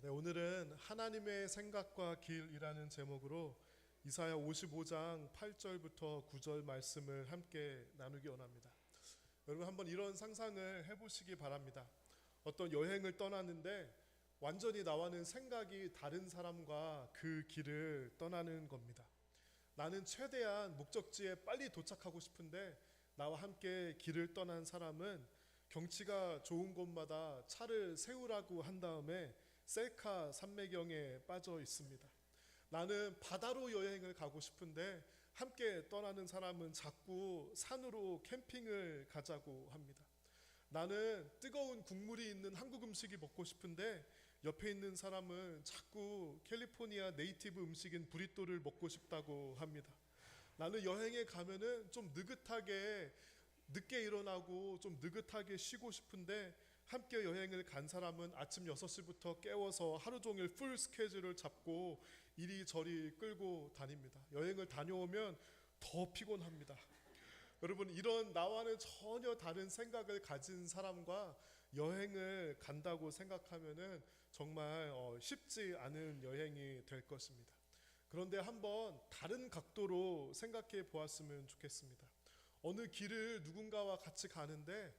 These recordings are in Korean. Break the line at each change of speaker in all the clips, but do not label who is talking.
오늘은 하나님의 생각과 길이라는 제목으로 이사야 55장 8절부터 9절 말씀을 함께 나누기 원합니다. 여러분 한번 이런 상상을 해보시기 바랍니다. 어떤 여행을 떠나는데 완전히 나와는 생각이 다른 사람과 그 길을 떠나는 겁니다. 나는 최대한 목적지에 빨리 도착하고 싶은데 나와 함께 길을 떠난 사람은 경치가 좋은 곳마다 차를 세우라고 한 다음에 셀카 산매경에 빠져 있습니다. 나는 바다로 여행을 가고 싶은데 함께 떠나는 사람은 자꾸 산으로 캠핑을 가자고 합니다. 나는 뜨거운 국물이 있는 한국 음식이 먹고 싶은데 옆에 있는 사람은 자꾸 캘리포니아 네이티브 음식인 브리또를 먹고 싶다고 합니다. 나는 여행에 가면은 좀 느긋하게 늦게 일어나고 좀 느긋하게 쉬고 싶은데 함께 여행을 간 사람은 아침 6시부터 깨워서 하루 종일 풀 스케줄을 잡고 이리저리 끌고 다닙니다. 여행을 다녀오면 더 피곤합니다. 여러분, 이런 나와는 전혀 다른 생각을 가진 사람과 여행을 간다고 생각하면은 정말 쉽지 않은 여행이 될 것입니다. 그런데 한번 다른 각도로 생각해 보았으면 좋겠습니다. 어느 길을 누군가와 같이 가는데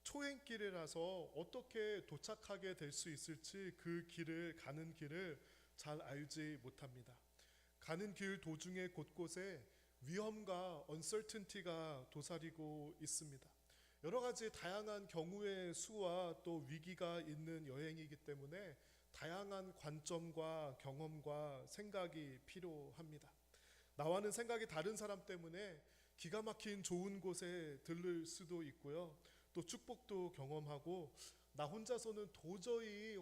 초행길이라서 어떻게 도착하게 될 수 있을지 그 길을 가는 길을 잘 알지 못합니다. 가는 길 도중에 곳곳에 위험과 uncertainty가 도사리고 있습니다. 여러 가지 다양한 경우의 수와 또 위기가 있는 여행이기 때문에 다양한 관점과 경험과 생각이 필요합니다. 나와는 생각이 다른 사람 때문에 기가 막힌 좋은 곳에 들를 수도 있고요. 또 축복도 경험하고 나 혼자서는 도저히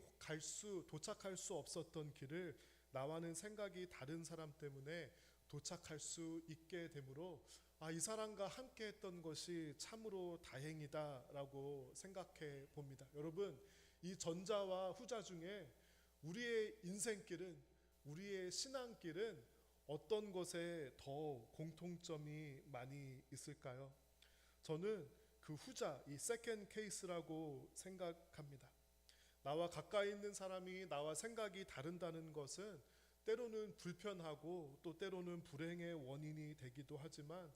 도착할 수 없었던 길을 나와는 생각이 다른 사람 때문에 도착할 수 있게 되므로 이 사람과 함께 했던 것이 참으로 다행이다라고 생각해 봅니다. 여러분, 이 전자와 후자 중에 우리의 인생길은, 우리의 신앙길은 어떤 것에 더 공통점이 많이 있을까요? 저는 그 후자, 이 세컨드 케이스라고 생각합니다. 나와 가까이 있는 사람이 나와 생각이 다른다는 것은 때로는 불편하고 또 때로는 불행의 원인이 되기도 하지만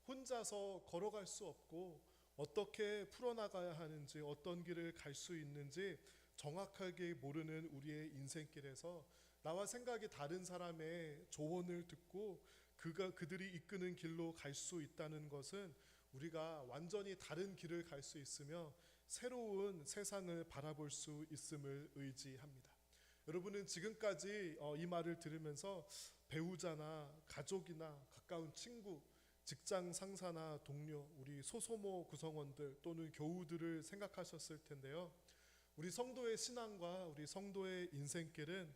혼자서 걸어갈 수 없고 어떻게 풀어나가야 하는지, 어떤 길을 갈 수 있는지 정확하게 모르는 우리의 인생길에서 나와 생각이 다른 사람의 조언을 듣고 그들이 이끄는 길로 갈 수 있다는 것은 우리가 완전히 다른 길을 갈 수 있으며 새로운 세상을 바라볼 수 있음을 의지합니다. 여러분은 지금까지 이 말을 들으면서 배우자나 가족이나 가까운 친구, 직장 상사나 동료, 우리 소소모 구성원들 또는 교우들을 생각하셨을 텐데요. 우리 성도의 신앙과 우리 성도의 인생길은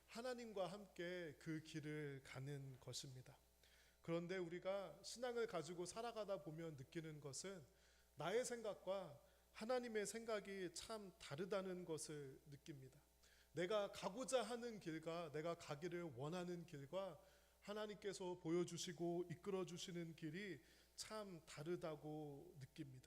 하나님과 함께 그 길을 가는 것입니다. 그런데 우리가 신앙을 가지고 살아가다 보면 느끼는 것은 나의 생각과 하나님의 생각이 참 다르다는 것을 느낍니다. 내가 가고자 하는 길과 내가 가기를 원하는 길과 하나님께서 보여주시고 이끌어주시는 길이 참 다르다고 느낍니다.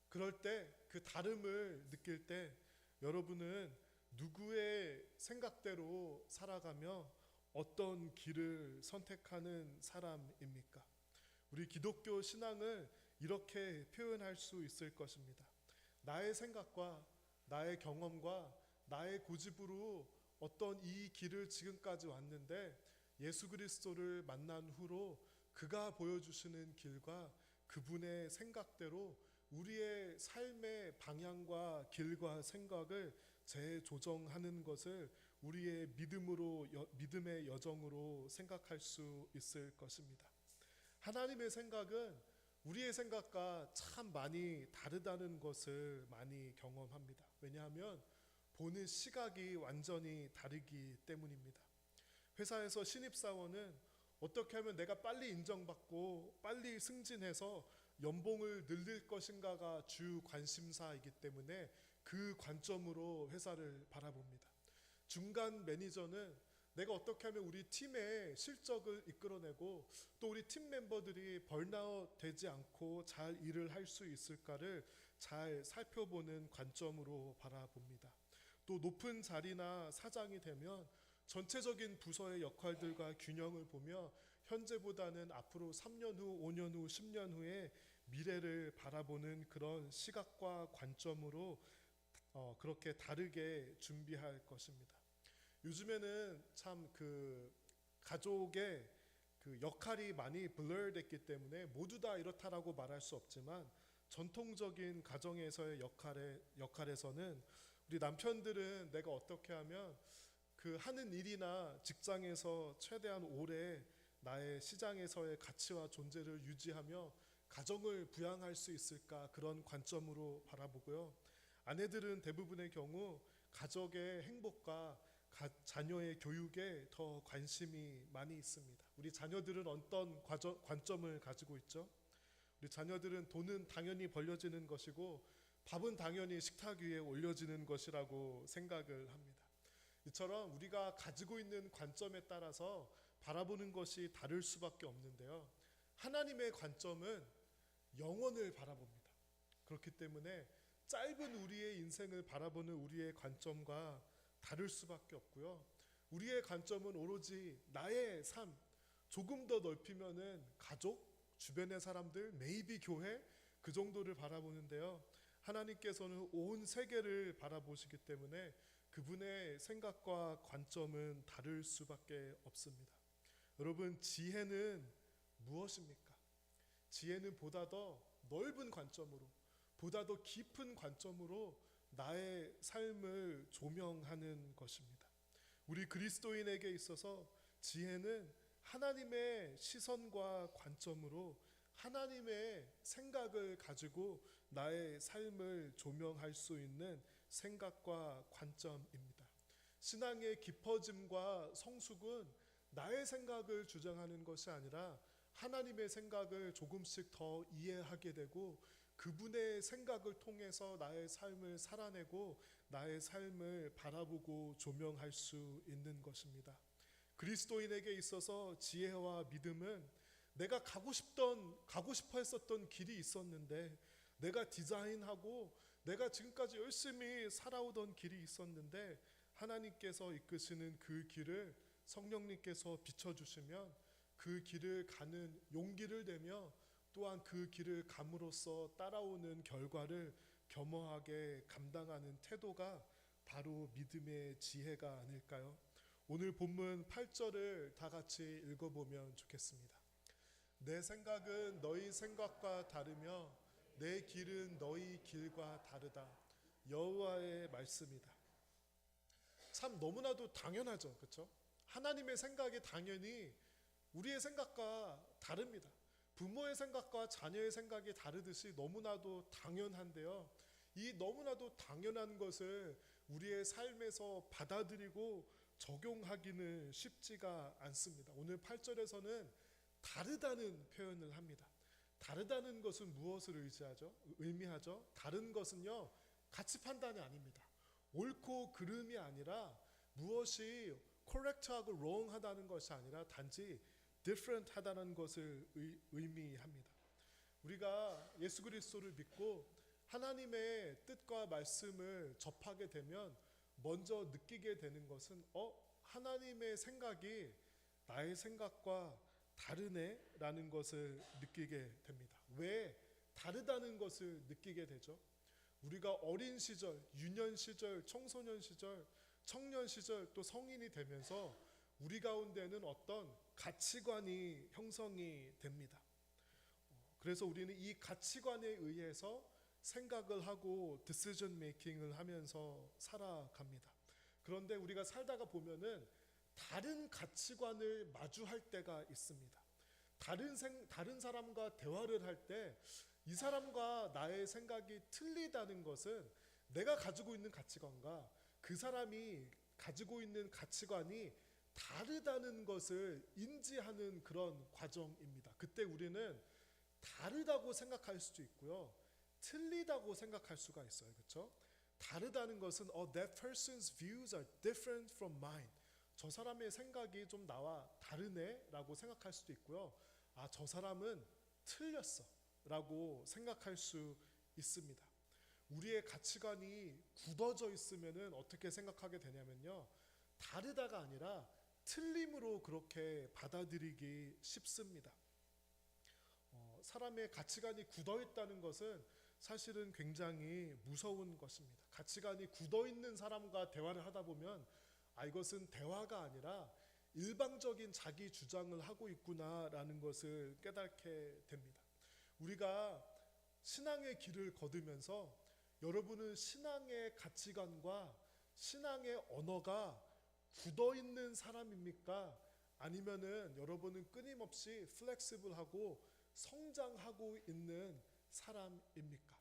그럴 때 그 다름을 느낄 때 여러분은 누구의 생각대로 살아가며 어떤 길을 선택하는 사람입니까? 우리 기독교 신앙을 이렇게 표현할 수 있을 것입니다. 나의 생각과 나의 경험과 나의 고집으로 어떤 이 길을 지금까지 왔는데 예수 그리스도를 만난 후로 그가 보여주시는 길과 그분의 생각대로 우리의 삶의 방향과 길과 생각을 재조정하는 것을 우리의 믿음의 여정으로 생각할 수 있을 것입니다. 하나님의 생각은 우리의 생각과 참 많이 다르다는 것을 많이 경험합니다. 왜냐하면 보는 시각이 완전히 다르기 때문입니다. 회사에서 신입사원은 어떻게 하면 내가 빨리 인정받고 빨리 승진해서 연봉을 늘릴 것인가가 주 관심사이기 때문에 그 관점으로 회사를 바라봅니다. 중간 매니저는 내가 어떻게 하면 우리 팀의 실적을 이끌어내고 또 우리 팀 멤버들이 번아웃 되지 않고 잘 일을 할 수 있을까를 잘 살펴보는 관점으로 바라봅니다. 또 높은 자리나 사장이 되면 전체적인 부서의 역할들과 균형을 보며 현재보다는 앞으로 3년 후, 5년 후, 10년 후에 미래를 바라보는 그런 시각과 관점으로 그렇게 다르게 준비할 것입니다. 요즘에는 참 그 가족의 그 역할이 많이 블러됐기 때문에 모두 다 이렇다라고 말할 수 없지만 전통적인 가정에서의 역할에서는 우리 남편들은 내가 어떻게 하면 그 하는 일이나 직장에서 최대한 오래 나의 시장에서의 가치와 존재를 유지하며 가정을 부양할 수 있을까, 그런 관점으로 바라보고요. 아내들은 대부분의 경우 가족의 행복과 자녀의 교육에 더 관심이 많이 있습니다. 우리 자녀들은 어떤 관점을 가지고 있죠? 우리 자녀들은 돈은 당연히 벌려지는 것이고 밥은 당연히 식탁 위에 올려지는 것이라고 생각을 합니다. 이처럼 우리가 가지고 있는 관점에 따라서 바라보는 것이 다를 수밖에 없는데요. 하나님의 관점은 영원을 바라봅니다. 그렇기 때문에 짧은 우리의 인생을 바라보는 우리의 관점과 다를 수밖에 없고요. 우리의 관점은 오로지 나의 삶, 조금 더 넓히면은 가족, 주변의 사람들, maybe 교회, 그 정도를 바라보는데요. 하나님께서는 온 세계를 바라보시기 때문에 그분의 생각과 관점은 다를 수밖에 없습니다. 여러분, 지혜는 무엇입니까? 지혜는 보다 더 넓은 관점으로, 보다 더 깊은 관점으로 나의 삶을 조명하는 것입니다. 우리 그리스도인에게 있어서 지혜는 하나님의 시선과 관점으로 하나님의 생각을 가지고 나의 삶을 조명할 수 있는 생각과 관점입니다. 신앙의 깊어짐과 성숙은 나의 생각을 주장하는 것이 아니라 하나님의 생각을 조금씩 더 이해하게 되고 그분의 생각을 통해서 나의 삶을 살아내고 나의 삶을 바라보고 조명할 수 있는 것입니다. 그리스도인에게 있어서 지혜와 믿음은 내가 가고 싶어 했었던 길이 있었는데, 내가 디자인하고 내가 지금까지 열심히 살아오던 길이 있었는데 하나님께서 이끄시는 그 길을 성령님께서 비춰주시면 그 길을 가는 용기를 내며 또한 그 길을 감으로써 따라오는 결과를 겸허하게 감당하는 태도가 바로 믿음의 지혜가 아닐까요? 오늘 본문 8절을 다 같이 읽어보면 좋겠습니다. 내 생각은 너희 생각과 다르며 내 길은 너희 길과 다르다. 여호와의 말씀이다. 참 너무나도 당연하죠, 그렇죠? 하나님의 생각이 당연히 우리의 생각과 다릅니다. 부모의 생각과 자녀의 생각이 다르듯이 너무나도 당연한데요. 이 너무나도 당연한 것을 우리의 삶에서 받아들이고 적용하기는 쉽지가 않습니다. 오늘 8절에서는 다르다는 표현을 합니다. 다르다는 것은 무엇을 의미하죠? 다른 것은요, 가치 판단이 아닙니다. 옳고 그름이 아니라 무엇이 correct하고 wrong하다는 것이 아니라 단지 different 하다는 것을 의미합니다. 우리가 예수 그리스도를 믿고 하나님의 뜻과 말씀을 접하게 되면 먼저 느끼게 되는 것은 하나님의 생각이 나의 생각과 다르네 라는 것을 느끼게 됩니다. 왜 다르다는 것을 느끼게 되죠? 우리가 어린 시절, 유년 시절, 청소년 시절, 청년 시절 또 성인이 되면서 우리 가운데는 어떤 가치관이 형성이 됩니다. 그래서 우리는 이 가치관에 의해서 생각을 하고 decision making을 하면서 살아갑니다. 그런데 우리가 살다가 보면은 다른 가치관을 마주할 때가 있습니다. 다른 사람과 대화를 할 때 이 사람과 나의 생각이 틀리다는 것은 내가 가지고 있는 가치관과 그 사람이 가지고 있는 가치관이 다르다는 것을 인지하는 그런 과정입니다. 그때 우리는 다르다고 생각할 수도 있고요, 틀리다고 생각할 수가 있어요. 그렇죠? 다르다는 것은 that person's views are different from mine. 저 사람의 생각이 좀 나와 다르네 라고 생각할 수도 있고요, 저 사람은 틀렸어 라고 생각할 수 있습니다. 우리의 가치관이 굳어져 있으면은 어떻게 생각하게 되냐면요. 다르다가 아니라 틀림으로 그렇게 받아들이기 쉽습니다. 사람의 가치관이 굳어 있다는 것은 사실은 굉장히 무서운 것입니다. 가치관이 굳어 있는 사람과 대화를 하다 보면 이것은 대화가 아니라 일방적인 자기 주장을 하고 있구나라는 것을 깨닫게 됩니다. 우리가 신앙의 길을 거두면서 여러분은 신앙의 가치관과 신앙의 언어가 굳어 있는 사람입니까? 아니면은 여러분은 끊임없이 플렉시블하고 성장하고 있는 사람입니까?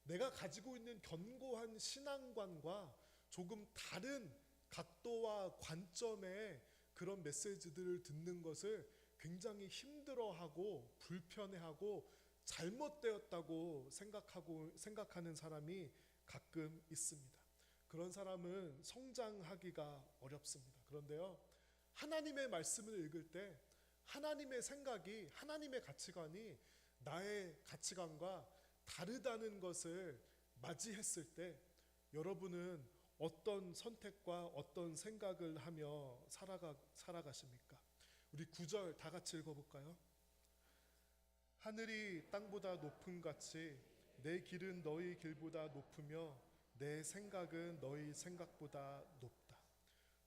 내가 가지고 있는 견고한 신앙관과 조금 다른 각도와 관점의 그런 메시지들을 듣는 것을 굉장히 힘들어하고 불편해하고 잘못되었다고 생각하는 사람이 가끔 있습니다. 그런 사람은 성장하기가 어렵습니다. 그런데요, 하나님의 말씀을 읽을 때 하나님의 생각이, 하나님의 가치관이 나의 가치관과 다르다는 것을 맞이했을 때 여러분은 어떤 선택과 어떤 생각을 하며 살아가십니까? 우리 9절 다 같이 읽어볼까요? 하늘이 땅보다 높음 같이 내 길은 너희 길보다 높으며 내 생각은 너희 생각보다 높다.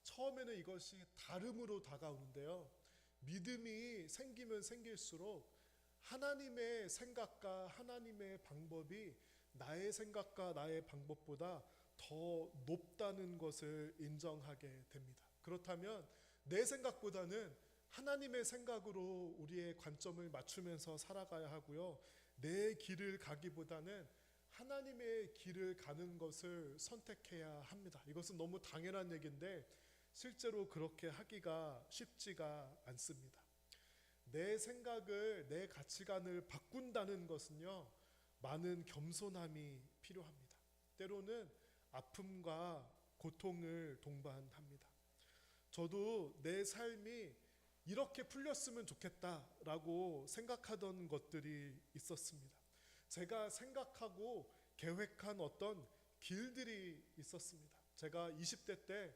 처음에는 이것이 다름으로 다가오는데요, 믿음이 생기면 생길수록 하나님의 생각과 하나님의 방법이 나의 생각과 나의 방법보다 더 높다는 것을 인정하게 됩니다. 그렇다면 내 생각보다는 하나님의 생각으로 우리의 관점을 맞추면서 살아가야 하고요, 내 길을 가기보다는 하나님의 길을 가는 것을 선택해야 합니다. 이것은 너무 당연한 얘기인데 실제로 그렇게 하기가 쉽지가 않습니다. 내 생각을, 내 가치관을 바꾼다는 것은요, 많은 겸손함이 필요합니다. 때로는 아픔과 고통을 동반합니다. 저도 내 삶이 이렇게 풀렸으면 좋겠다라고 생각하던 것들이 있었습니다. 제가 생각하고 계획한 어떤 길들이 있었습니다. 제가 20대 때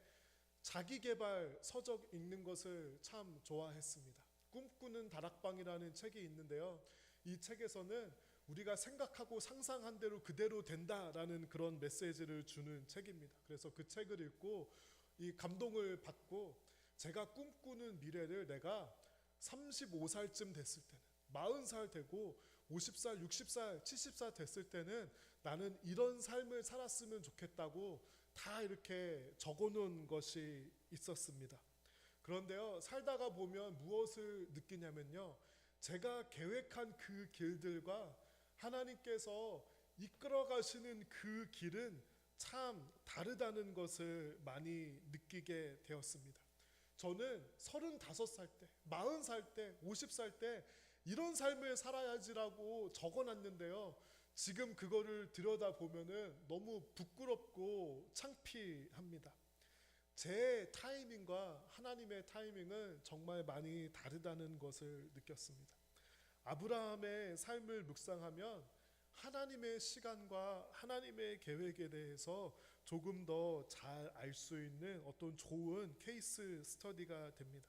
자기계발 서적 읽는 것을 참 좋아했습니다. 꿈꾸는 다락방이라는 책이 있는데요, 이 책에서는 우리가 생각하고 상상한 대로 그대로 된다라는 그런 메시지를 주는 책입니다. 그래서 그 책을 읽고 이 감동을 받고 제가 꿈꾸는 미래를 내가 35살쯤 됐을 때는, 40살 되고 50살, 60살, 70살 됐을 때는 나는 이런 삶을 살았으면 좋겠다고 다 이렇게 적어놓은 것이 있었습니다. 그런데요, 살다가 보면 무엇을 느끼냐면요, 제가 계획한 그 길들과 하나님께서 이끌어 가시는 그 길은 참 다르다는 것을 많이 느끼게 되었습니다. 저는 35살 때, 40살 때, 50살 때 이런 삶을 살아야지라고 적어놨는데요, 지금 그거를 들여다보면은 너무 부끄럽고 창피합니다. 제 타이밍과 하나님의 타이밍은 정말 많이 다르다는 것을 느꼈습니다. 아브라함의 삶을 묵상하면 하나님의 시간과 하나님의 계획에 대해서 조금 더 잘 알 수 있는 어떤 좋은 케이스 스터디가 됩니다.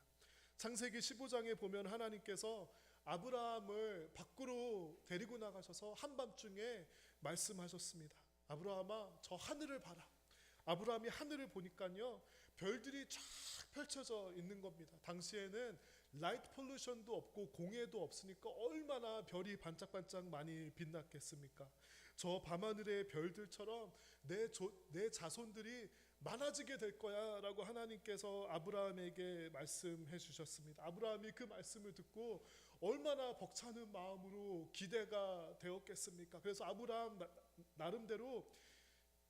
창세기 15장에 보면 하나님께서 아브라함을 밖으로 데리고 나가셔서 한밤중에 말씀하셨습니다. 아브라함아, 저 하늘을 봐라. 아브라함이 하늘을 보니까요, 별들이 쫙 펼쳐져 있는 겁니다. 당시에는 라이트 폴루션도 없고 공해도 없으니까 얼마나 별이 반짝반짝 많이 빛났겠습니까? 저 밤하늘의 별들처럼 내 자손들이 많아지게 될 거야 라고 하나님께서 아브라함에게 말씀해 주셨습니다. 아브라함이 그 말씀을 듣고 얼마나 벅차는 마음으로 기대가 되었겠습니까? 그래서 아브라함 나름대로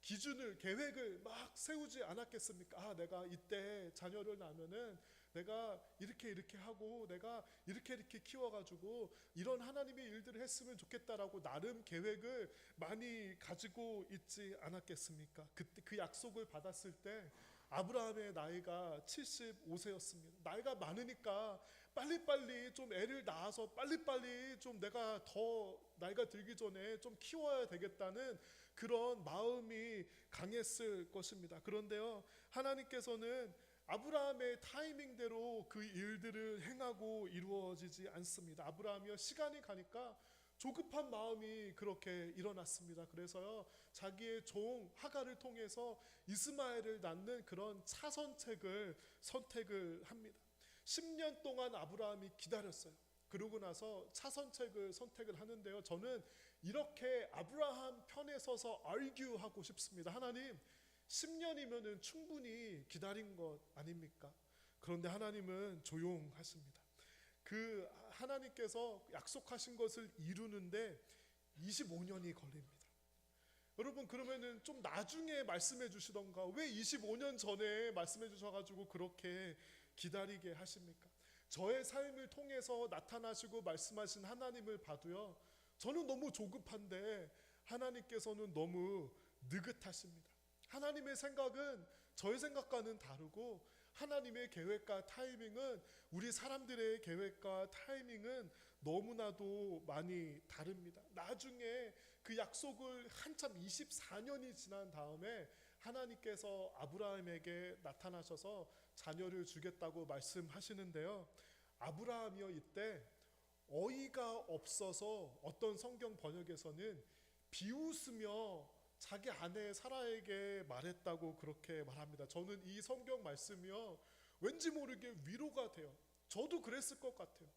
기준을, 계획을 막 세우지 않았겠습니까? 내가 이때 자녀를 낳으면은 내가 이렇게 하고 내가 이렇게 키워가지고 이런 하나님의 일들을 했으면 좋겠다라고 나름 계획을 많이 가지고 있지 않았겠습니까? 그때 그 약속을 받았을 때 아브라함의 나이가 75세였습니다. 나이가 많으니까 빨리빨리 좀 애를 낳아서 빨리빨리 좀 내가 더 나이가 들기 전에 좀 키워야 되겠다는 그런 마음이 강했을 것입니다. 그런데요, 하나님께서는 아브라함의 타이밍대로 그 일들을 행하고 이루어지지 않습니다. 아브라함이요, 시간이 가니까 조급한 마음이 그렇게 일어났습니다. 그래서요, 자기의 종 하갈을 통해서 이스마엘을 낳는 그런 차선책을 선택을 합니다. 10년 동안 아브라함이 기다렸어요. 그러고 나서 차선책을 선택을 하는데요, 저는 이렇게 아브라함 편에 서서 argue하고 싶습니다. 하나님, 10년이면 충분히 기다린 것 아닙니까? 그런데 하나님은 조용하십니다. 그 하나님께서 약속하신 것을 이루는데 25년이 걸립니다. 여러분, 그러면은 좀 나중에 말씀해 주시던가 왜 25년 전에 말씀해 주셔가지고 그렇게 기다리게 하십니까? 저의 삶을 통해서 나타나시고 말씀하신 하나님을 봐도요, 저는 너무 조급한데 하나님께서는 너무 느긋하십니다. 하나님의 생각은 저의 생각과는 다르고 하나님의 계획과 타이밍은 우리 사람들의 계획과 타이밍은 너무나도 많이 다릅니다. 나중에 그 약속을 한참 24년이 지난 다음에 하나님께서 아브라함에게 나타나셔서 자녀를 주겠다고 말씀하시는데요, 아브라함이요, 이때 어이가 없어서 어떤 성경 번역에서는 비웃으며 자기 아내 사라에게 말했다고 그렇게 말합니다. 저는 이 성경 말씀이요, 왠지 모르게 위로가 돼요. 저도 그랬을 것 같아요.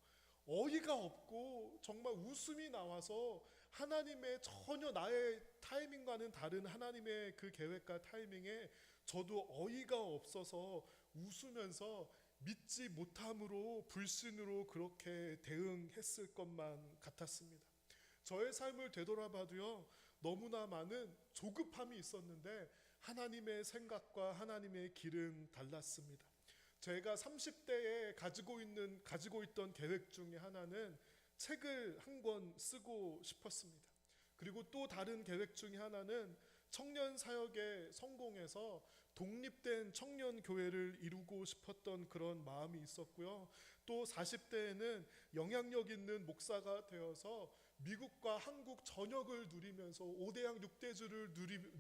어이가 없고 정말 웃음이 나와서 하나님의 전혀 나의 타이밍과는 다른 하나님의 그 계획과 타이밍에 저도 어이가 없어서 웃으면서 믿지 못함으로 불신으로 그렇게 대응했을 것만 같았습니다. 저의 삶을 되돌아봐도요, 너무나 많은 조급함이 있었는데 하나님의 생각과 하나님의 길은 달랐습니다. 제가 30대에 가지고 있던 계획 중에 하나는 책을 한 권 쓰고 싶었습니다. 그리고 또 다른 계획 중에 하나는 청년 사역에 성공해서 독립된 청년 교회를 이루고 싶었던 그런 마음이 있었고요. 또 40대에는 영향력 있는 목사가 되어서 미국과 한국 전역을 누리면서 5대양 6대주를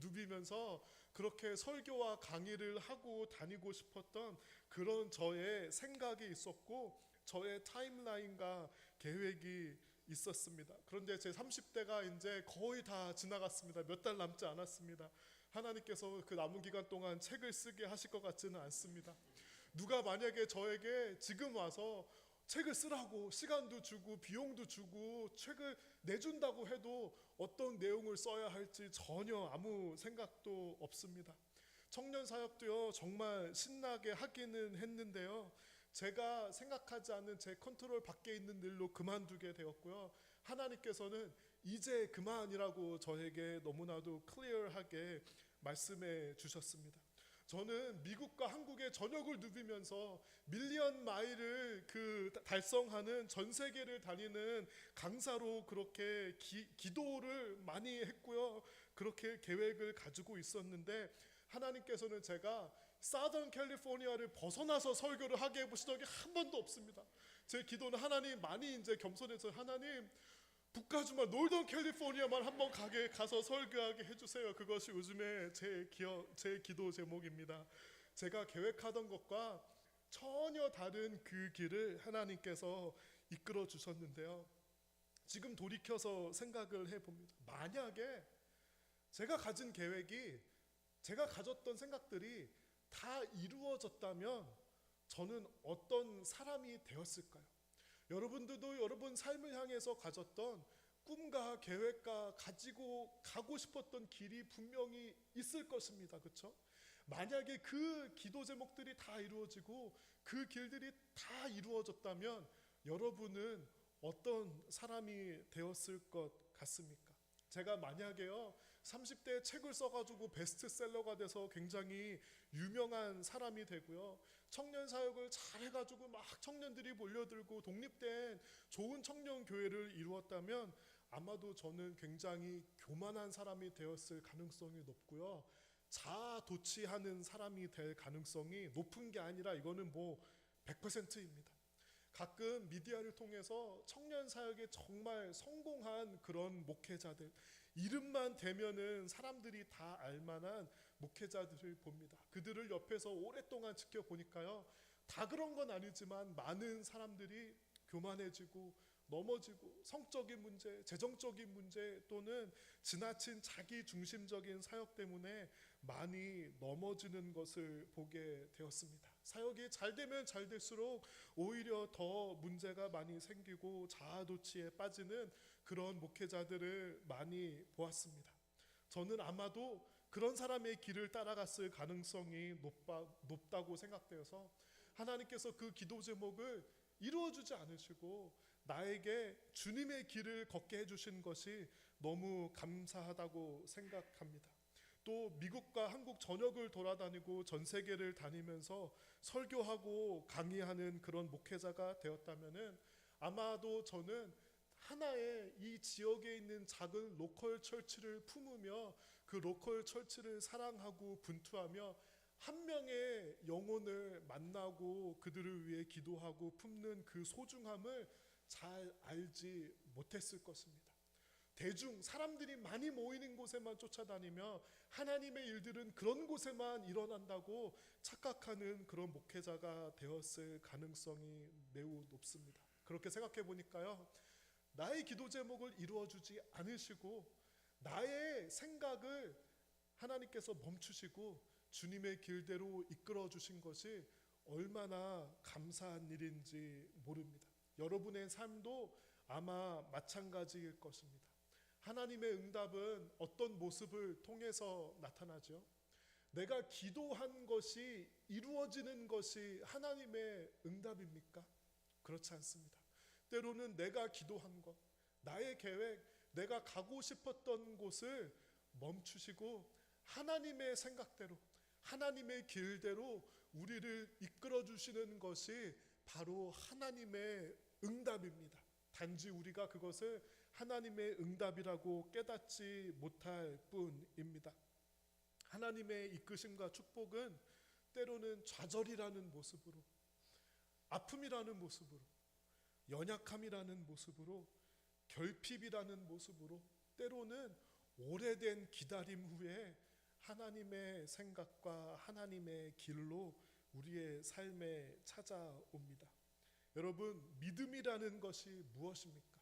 누비면서 그렇게 설교와 강의를 하고 다니고 싶었던 그런 저의 생각이 있었고 저의 타임라인과 계획이 있었습니다. 그런데 제 30대가 이제 거의 다 지나갔습니다. 몇 달 남지 않았습니다. 하나님께서 그 남은 기간 동안 책을 쓰게 하실 것 같지는 않습니다. 누가 만약에 저에게 지금 와서 책을 쓰라고 시간도 주고 비용도 주고 책을 내준다고 해도 어떤 내용을 써야 할지 전혀 아무 생각도 없습니다. 청년 사역도요, 정말 신나게 하기는 했는데요, 제가 생각하지 않는 제 컨트롤 밖에 있는 일로 그만두게 되었고요, 하나님께서는 이제 그만이라고 저에게 너무나도 클리어하게 말씀해 주셨습니다. 저는 미국과 한국의 전역을 누비면서 밀리언 마일을 달성하는 전 세계를 다니는 강사로 그렇게 기도를 많이 했고요, 그렇게 계획을 가지고 있었는데 하나님께서는 제가 사던 캘리포니아를 벗어나서 설교를 하게 해보신 적이 한 번도 없습니다. 제 기도는 하나님, 많이 이제 겸손해서 하나님, 북가주마 노던 캘리포니아만 한번 가서 설교하게 해주세요. 그것이 요즘에 제 기도 제목입니다. 제가 계획하던 것과 전혀 다른 그 길을 하나님께서 이끌어 주셨는데요, 지금 돌이켜서 생각을 해봅니다. 만약에 제가 가진 계획이, 제가 가졌던 생각들이 다 이루어졌다면 저는 어떤 사람이 되었을까요? 여러분들도 여러분 삶을 향해서 가졌던 꿈과 계획과 가지고 가고 싶었던 길이 분명히 있을 것입니다. 그렇죠? 만약에 그 기도 제목들이 다 이루어지고 그 길들이 다 이루어졌다면 여러분은 어떤 사람이 되었을 것 같습니까? 제가 만약에요, 30대에 책을 써가지고 베스트셀러가 돼서 굉장히 유명한 사람이 되고요, 청년 사역을 잘 해가지고 막 청년들이 몰려들고 독립된 좋은 청년 교회를 이루었다면 아마도 저는 굉장히 교만한 사람이 되었을 가능성이 높고요, 자아도취하는 사람이 될 가능성이 높은 게 아니라 이거는 뭐 100%입니다. 가끔 미디어를 통해서 청년 사역에 정말 성공한 그런 목회자들, 이름만 대면은 사람들이 다 알만한 목회자들을 봅니다. 그들을 옆에서 오랫동안 지켜보니까요, 다 그런 건 아니지만 많은 사람들이 교만해지고 넘어지고 성적인 문제, 재정적인 문제 또는 지나친 자기 중심적인 사역 때문에 많이 넘어지는 것을 보게 되었습니다. 사역이 잘 되면 잘 될수록 오히려 더 문제가 많이 생기고 자아도취에 빠지는 그런 목회자들을 많이 보았습니다. 저는 아마도 그런 사람의 길을 따라갔을 가능성이 높다고 생각되어서 하나님께서 그 기도 제목을 이루어주지 않으시고 나에게 주님의 길을 걷게 해주신 것이 너무 감사하다고 생각합니다. 또 미국과 한국 전역을 돌아다니고 전 세계를 다니면서 설교하고 강의하는 그런 목회자가 되었다면은 아마도 저는 하나의 이 지역에 있는 작은 로컬 처치를 품으며 그 로컬 처치를 사랑하고 분투하며 한 명의 영혼을 만나고 그들을 위해 기도하고 품는 그 소중함을 잘 알지 못했을 것입니다. 대중 사람들이 많이 모이는 곳에만 쫓아다니며 하나님의 일들은 그런 곳에만 일어난다고 착각하는 그런 목회자가 되었을 가능성이 매우 높습니다. 그렇게 생각해 보니까요, 나의 기도 제목을 이루어주지 않으시고 나의 생각을 하나님께서 멈추시고 주님의 길대로 이끌어 주신 것이 얼마나 감사한 일인지 모릅니다. 여러분의 삶도 아마 마찬가지일 것입니다. 하나님의 응답은 어떤 모습을 통해서 나타나죠? 내가 기도한 것이 이루어지는 것이 하나님의 응답입니까? 그렇지 않습니다. 때로는 내가 기도한 것, 나의 계획, 내가 가고 싶었던 곳을 멈추시고 하나님의 생각대로, 하나님의 길대로 우리를 이끌어 주시는 것이 바로 하나님의 응답입니다. 단지 우리가 그것을 하나님의 응답이라고 깨닫지 못할 뿐입니다. 하나님의 이끄심과 축복은 때로는 좌절이라는 모습으로, 아픔이라는 모습으로, 연약함이라는 모습으로, 결핍이라는 모습으로, 때로는 오래된 기다림 후에 하나님의 생각과 하나님의 길로 우리의 삶에 찾아옵니다. 여러분, 믿음이라는 것이 무엇입니까?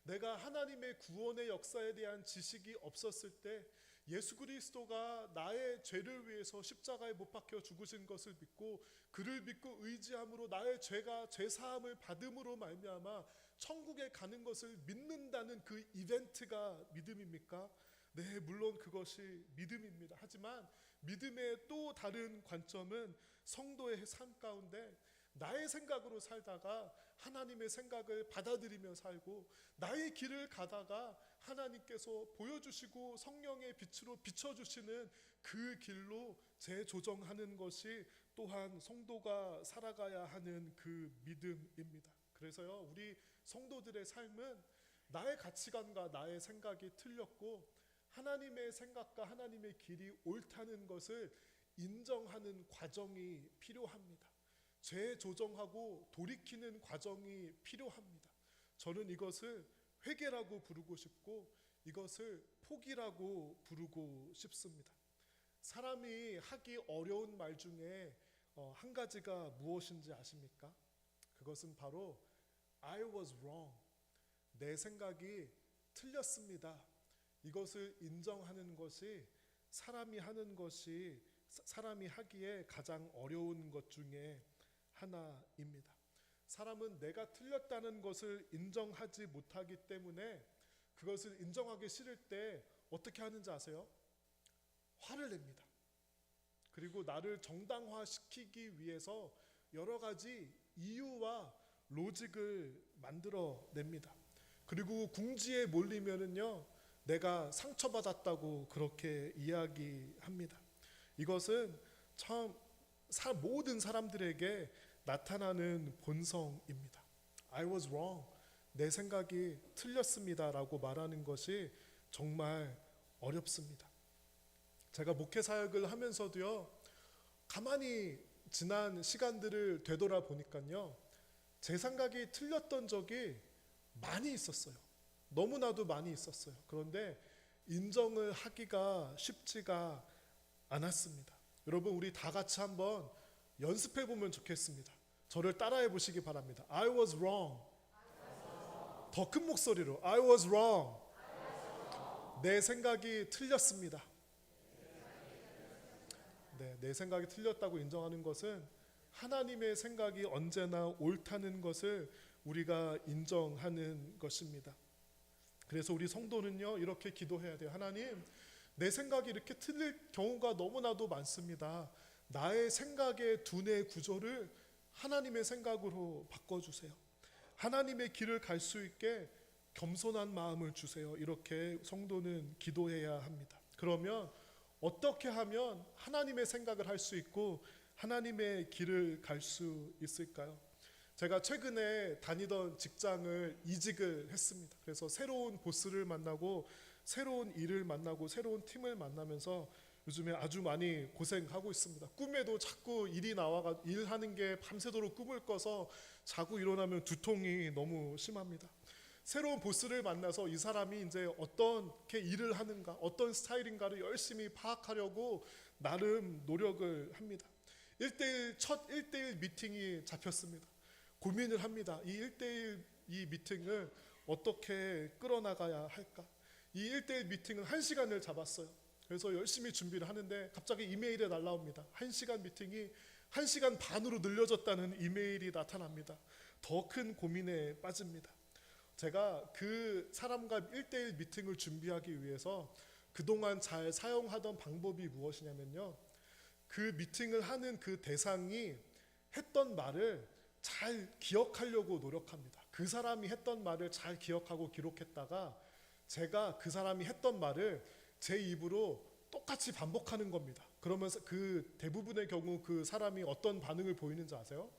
내가 하나님의 구원의 역사에 대한 지식이 없었을 때 예수 그리스도가 나의 죄를 위해서 십자가에 못 박혀 죽으신 것을 믿고 그를 믿고 의지함으로 나의 죄가 죄사함을 받음으로 말미암아 천국에 가는 것을 믿는다는 그 이벤트가 믿음입니까? 네, 물론 그것이 믿음입니다. 하지만 믿음의 또 다른 관점은 성도의 삶 가운데 나의 생각으로 살다가 하나님의 생각을 받아들이며 살고 나의 길을 가다가 하나님께서 보여주시고 성령의 빛으로 비춰주시는 그 길로 재조정하는 것이 또한 성도가 살아가야 하는 그 믿음입니다. 그래서요, 우리 성도들의 삶은 나의 가치관과 나의 생각이 틀렸고 하나님의 생각과 하나님의 길이 옳다는 것을 인정하는 과정이 필요합니다. 재조정하고 돌이키는 과정이 필요합니다. 저는 이것을 회개라고 부르고 싶고 이것을 포기라고 부르고 싶습니다. 사람이 하기 어려운 말 중에 한 가지가 무엇인지 아십니까? 그것은 바로 I was wrong. 내 생각이 틀렸습니다. 이것을 인정하는 것이 사람이 하기에 가장 어려운 것 중에 하나입니다. 사람은 내가 틀렸다는 것을 인정하지 못하기 때문에 그것을 인정하기 싫을 때 어떻게 하는지 아세요? 화를 냅니다. 그리고 나를 정당화시키기 위해서 여러 가지 이유와 로직을 만들어 냅니다. 그리고 궁지에 몰리면은요, 내가 상처받았다고 그렇게 이야기합니다. 이것은 참 모든 사람들에게 나타나는 본성입니다. I was wrong. 내 생각이 틀렸습니다 라고 말하는 것이 정말 어렵습니다. 제가 목회 사역을 하면서도요, 가만히 지난 시간들을 되돌아보니까요, 제 생각이 틀렸던 적이 많이 있었어요. 너무나도 많이 있었어요. 그런데 인정을 하기가 쉽지가 않았습니다. 여러분, 우리 다 같이 한번 연습해 보면 좋겠습니다. 저를 따라해 보시기 바랍니다. I was wrong. 더 큰 목소리로 I was wrong. 내 생각이 틀렸습니다. 네, 내 생각이 틀렸다고 인정하는 것은 하나님의 생각이 언제나 옳다는 것을 우리가 인정하는 것입니다. 그래서 우리 성도는요, 이렇게 기도해야 돼요. 하나님, 내 생각이 이렇게 틀릴 경우가 너무나도 많습니다. 나의 생각의 두뇌 구조를 하나님의 생각으로 바꿔주세요. 하나님의 길을 갈 수 있게 겸손한 마음을 주세요. 이렇게 성도는 기도해야 합니다. 그러면 어떻게 하면 하나님의 생각을 할 수 있고 하나님의 길을 갈 수 있을까요? 제가 최근에 다니던 직장을 이직을 했습니다. 그래서 새로운 보스를 만나고 새로운 일을 만나고 새로운 팀을 만나면서 요즘에 아주 많이 고생하고 있습니다. 꿈에도 자꾸 일이 나와가 일하는 게 밤새도록 꿈을 꿔서 자고 일어나면 두통이 너무 심합니다. 새로운 보스를 만나서 이 사람이 이제 어떻게 일을 하는가, 어떤 스타일인가를 열심히 파악하려고 나름 노력을 합니다. 첫 1대1 미팅이 잡혔습니다. 고민을 합니다. 이 1대1 이 미팅을 어떻게 끌어나가야 할까? 이 1대1 미팅은 1시간을 잡았어요. 그래서 열심히 준비를 하는데 갑자기 이메일이 날라옵니다. 1시간 미팅이 1시간 반으로 늘려졌다는 이메일이 나타납니다. 더 큰 고민에 빠집니다. 제가 그 사람과 1대1 미팅을 준비하기 위해서 그동안 잘 사용하던 방법이 무엇이냐면요, 그 미팅을 하는 그 대상이 했던 말을 잘 기억하려고 노력합니다. 그 사람이 했던 말을 잘 기억하고 기록했다가 제가 그 사람이 했던 말을 제 입으로 똑같이 반복하는 겁니다. 그러면서 그 대부분의 경우 그 사람이 어떤 반응을 보이는지 아세요?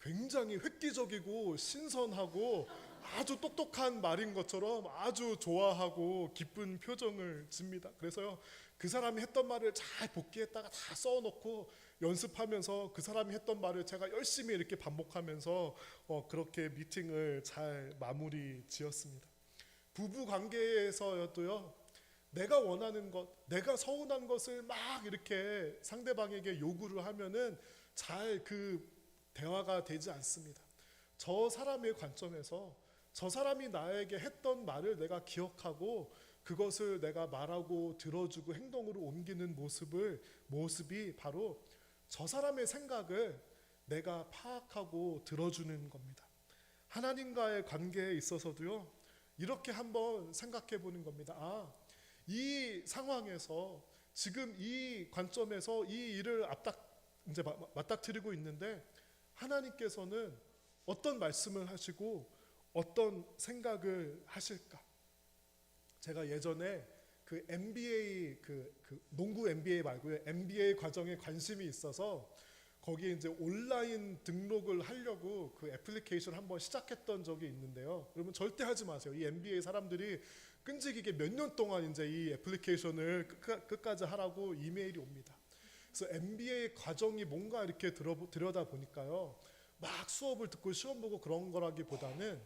굉장히 획기적이고 신선하고 아주 똑똑한 말인 것처럼 아주 좋아하고 기쁜 표정을 짓니다. 그래서요, 그 사람이 했던 말을 잘 복기했다가 다 써놓고 연습하면서 그 사람이 했던 말을 제가 열심히 이렇게 반복하면서 그렇게 미팅을 잘 마무리 지었습니다. 부부 관계에서도요, 내가 원하는 것, 내가 서운한 것을 막 이렇게 상대방에게 요구를 하면은 잘 그 대화가 되지 않습니다. 저 사람의 관점에서 저 사람이 나에게 했던 말을 내가 기억하고 그것을 내가 말하고 들어주고 행동으로 옮기는 모습이 바로 저 사람의 생각을 내가 파악하고 들어주는 겁니다. 하나님과의 관계에 있어서도요, 이렇게 한번 생각해 보는 겁니다. 이 상황에서 지금 이 관점에서 이 일을 이제 맞닥뜨리고 있는데 하나님께서는 어떤 말씀을 하시고 어떤 생각을 하실까? 제가 예전에 그 NBA 그 농구 NBA 말고요, NBA 과정에 관심이 있어서 거기에 이제 온라인 등록을 하려고 그 애플리케이션 한번 시작했던 적이 있는데요. 여러분 절대 하지 마세요. 이 NBA 사람들이 끈질기게 몇 년 동안 이제 이 애플리케이션을 끝까지 하라고 이메일이 옵니다. 그래서 MBA 과정이 뭔가 이렇게 들여다 보니까요, 막 수업을 듣고 시험 보고 그런 거라기보다는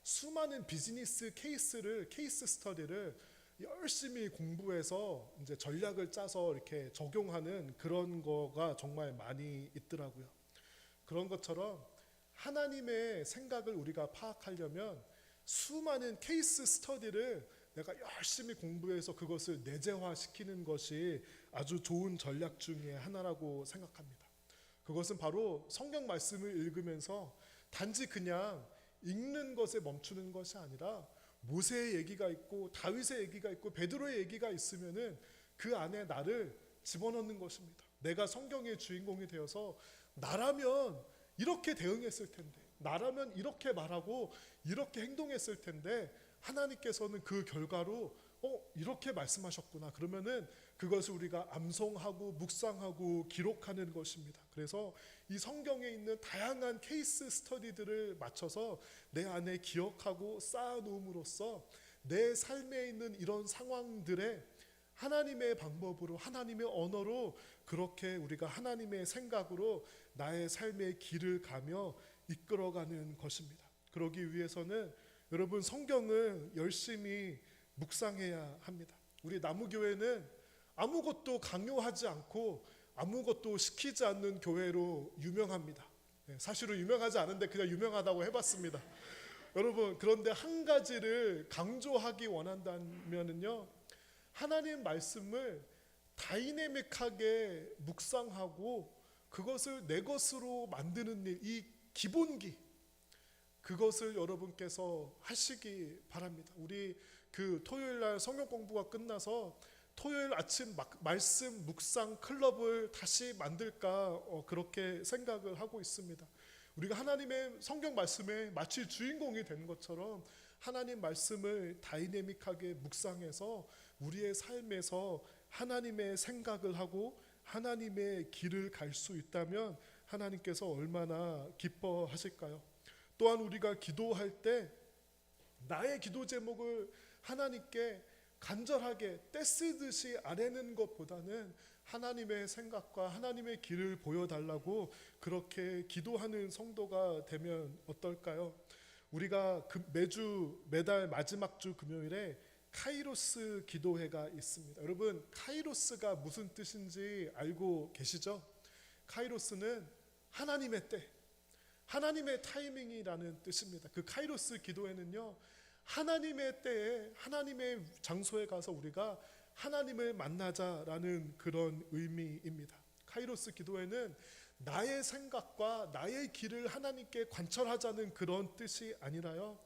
수많은 비즈니스 케이스 스터디를 열심히 공부해서 이제 전략을 짜서 이렇게 적용하는 그런 거가 정말 많이 있더라고요. 그런 것처럼 하나님의 생각을 우리가 파악하려면 수많은 케이스 스터디를 내가 열심히 공부해서 그것을 내재화시키는 것이 아주 좋은 전략 중에 하나라고 생각합니다. 그것은 바로 성경 말씀을 읽으면서 단지 그냥 읽는 것에 멈추는 것이 아니라 모세의 얘기가 있고 다윗의 얘기가 있고 베드로의 얘기가 있으면은 그 안에 나를 집어넣는 것입니다. 내가 성경의 주인공이 되어서 나라면 이렇게 대응했을 텐데, 나라면 이렇게 말하고 이렇게 행동했을 텐데 하나님께서는 그 결과로 이렇게 말씀하셨구나. 그러면은 그것을 우리가 암송하고 묵상하고 기록하는 것입니다. 그래서 이 성경에 있는 다양한 케이스 스터디들을 맞춰서 내 안에 기억하고 쌓아놓음으로써 내 삶에 있는 이런 상황들에 하나님의 방법으로, 하나님의 언어로 그렇게 우리가 하나님의 생각으로 나의 삶의 길을 가며 이끌어가는 것입니다. 그러기 위해서는 여러분 성경을 열심히 묵상해야 합니다. 우리 나무교회는 아무것도 강요하지 않고 아무것도 시키지 않는 교회로 유명합니다. 사실은 유명하지 않은데 그냥 유명하다고 해봤습니다. 여러분, 그런데 한 가지를 강조하기 원한다면요, 하나님 말씀을 다이내믹하게 묵상하고 그것을 내 것으로 만드는 일, 이 기본기, 그것을 여러분께서 하시기 바랍니다. 우리 그 토요일 날 성경 공부가 끝나서 토요일 아침 말씀 묵상 클럽을 다시 만들까 그렇게 생각을 하고 있습니다. 우리가 하나님의 성경 말씀에 마치 주인공이 되는 것처럼 하나님 말씀을 다이내믹하게 묵상해서 우리의 삶에서 하나님의 생각을 하고 하나님의 길을 갈 수 있다면 하나님께서 얼마나 기뻐하실까요? 또한 우리가 기도할 때 나의 기도 제목을 하나님께 간절하게 떼쓰듯이 아뢰는 것보다는 하나님의 생각과 하나님의 길을 보여달라고 그렇게 기도하는 성도가 되면 어떨까요? 우리가 매달 마지막 주 금요일에 카이로스 기도회가 있습니다. 여러분, 카이로스가 무슨 뜻인지 알고 계시죠? 카이로스는 하나님의 때, 하나님의 타이밍이라는 뜻입니다. 그 카이로스 기도회는요, 하나님의 때에 하나님의 장소에 가서 우리가 하나님을 만나자라는 그런 의미입니다. 카이로스 기도회는 나의 생각과 나의 길을 하나님께 관철하자는 그런 뜻이 아니라요,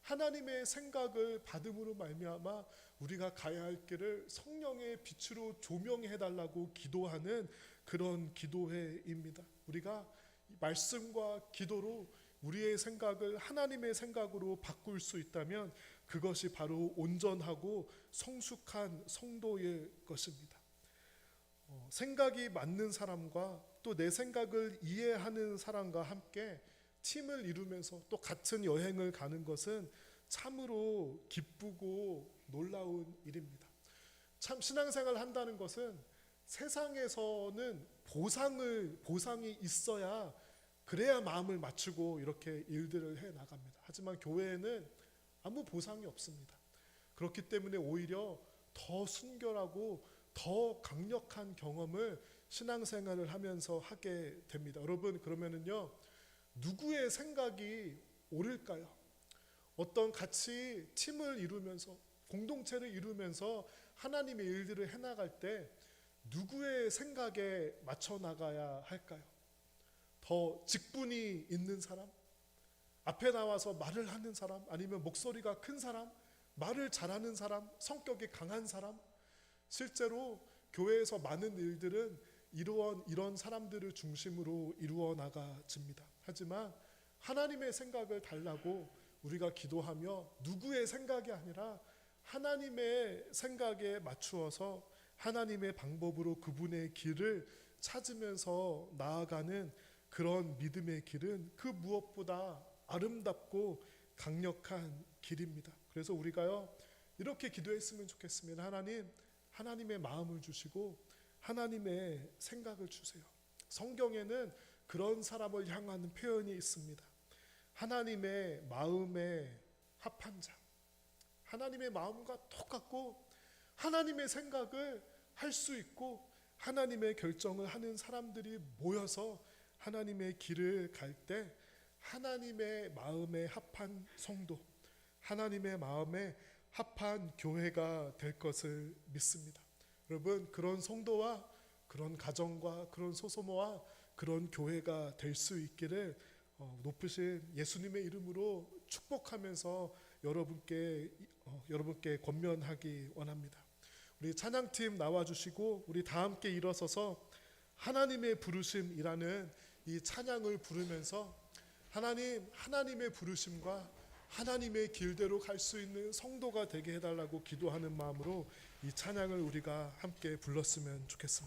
하나님의 생각을 받음으로 말미암아 우리가 가야 할 길을 성령의 빛으로 조명해 달라고 기도하는 그런 기도회입니다. 우리가 말씀과 기도로 우리의 생각을 하나님의 생각으로 바꿀 수 있다면 그것이 바로 온전하고 성숙한 성도일 것입니다. 생각이 맞는 사람과 또 내 생각을 이해하는 사람과 함께 팀을 이루면서 또 같은 여행을 가는 것은 참으로 기쁘고 놀라운 일입니다. 참 신앙생활을 한다는 것은 세상에서는 보상이 있어야 그래야 마음을 맞추고 이렇게 일들을 해 나갑니다. 하지만 교회에는 아무 보상이 없습니다. 그렇기 때문에 오히려 더 순결하고 더 강력한 경험을 신앙생활을 하면서 하게 됩니다. 여러분, 그러면은요, 누구의 생각이 옳을까요? 어떤 같이 팀을 이루면서 공동체를 이루면서 하나님의 일들을 해나갈 때 누구의 생각에 맞춰 나가야 할까요? 더 직분이 있는 사람? 앞에 나와서 말을 하는 사람? 아니면 목소리가 큰 사람? 말을 잘하는 사람? 성격이 강한 사람? 실제로 교회에서 많은 일들은 이런 사람들을 중심으로 이루어 나가집니다. 하지만 하나님의 생각을 달라고 우리가 기도하며 누구의 생각이 아니라 하나님의 생각에 맞추어서 하나님의 방법으로 그분의 길을 찾으면서 나아가는 그런 믿음의 길은 그 무엇보다 아름답고 강력한 길입니다. 그래서 우리가요, 이렇게 기도했으면 좋겠습니다. 하나님, 하나님의 마음을 주시고 하나님의 생각을 주세요. 성경에는 그런 사람을 향하는 표현이 있습니다. 하나님의 마음에 합한 자, 하나님의 마음과 똑같고 하나님의 생각을 할 수 있고 하나님의 결정을 하는 사람들이 모여서 하나님의 길을 갈 때 하나님의 마음에 합한 성도, 하나님의 마음에 합한 교회가 될 것을 믿습니다. 여러분, 그런 성도와 그런 가정과 그런 소소모와 그런 교회가 될 수 있기를 높으신 예수님의 이름으로 축복하면서 여러분께 권면하기 원합니다. 우리 찬양팀 나와주시고 우리 다 함께 일어서서 하나님의 부르심이라는 이 찬양을 부르면서 하나님의 부르심과 하나님의 길대로 갈 수 있는 성도가 되게 해달라고 기도하는 마음으로 이 찬양을 우리가 함께 불렀으면 좋겠습니다.